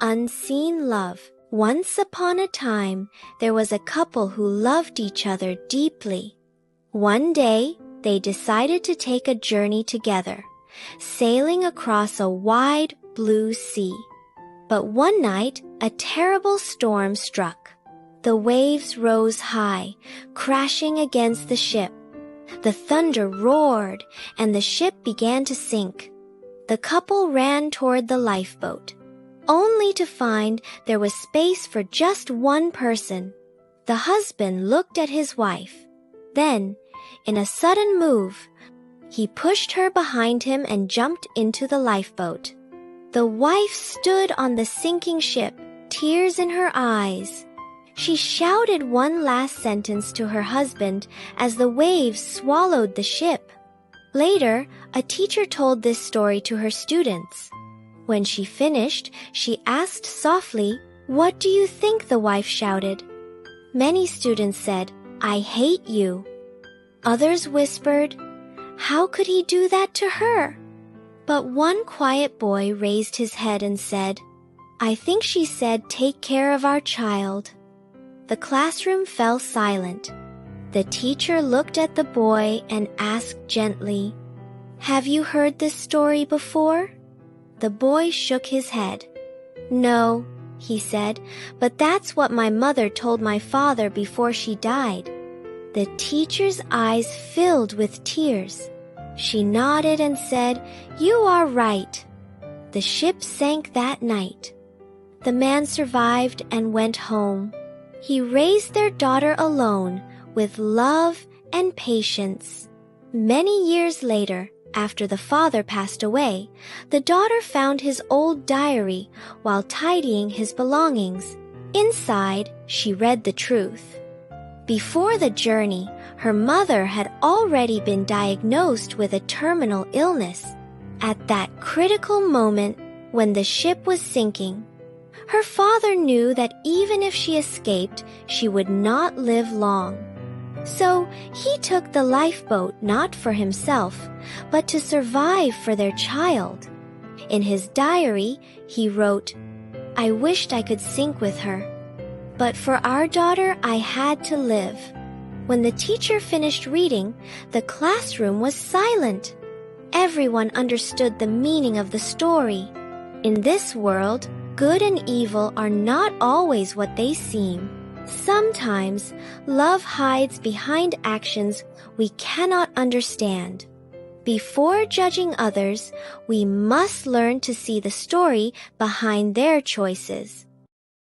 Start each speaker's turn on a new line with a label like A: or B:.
A: Unseen love. Once upon a time, there was a couple who loved each other deeply. One day, they decided to take a journey together, sailing across a wide blue sea. But one night, a terrible storm struck. The waves rose high, crashing against the ship. The thunder roared, and the ship began to sink. The couple ran toward the lifeboat, only to find there was space for just one person. The husband looked at his wife. Then, in a sudden move, he pushed her behind him and jumped into the lifeboat. The wife stood on the sinking ship, tears in her eyes. She shouted one last sentence to her husband as the waves swallowed the ship. Later, a teacher told this story to her students. When she finished, she asked softly, "What do you think?" the wife shouted. Many students said, "I hate you." Others whispered, "How could he do that to her?" But one quiet boy raised his head and said, "I think she said take care of our child." The classroom fell silent. The teacher looked at the boy and asked gently, "Have you heard this story before?" The boy shook his head. "No," he said, "but that's what my mother told my father before she died." The teacher's eyes filled with tears. She nodded and said, "You are right." The ship sank that night. The man survived and went home. He raised their daughter alone with love and patience. Many years later, after the father passed away, the daughter found his old diary while tidying his belongings. Inside, she read the truth. Before the journey, her mother had already been diagnosed with a terminal illness. At that critical moment, when the ship was sinking, her father knew that even if she escaped, she would not live long. So he took the lifeboat not for himself, but to survive for their child. In his diary, he wrote, "I wished I could sink with her, but for our daughter I had to live." When the teacher finished reading, the classroom was silent. Everyone understood the meaning of the story. In this world, good and evil are not always what they seem. Sometimes, love hides behind actions we cannot understand. Before judging others, we must learn to see the story behind their choices.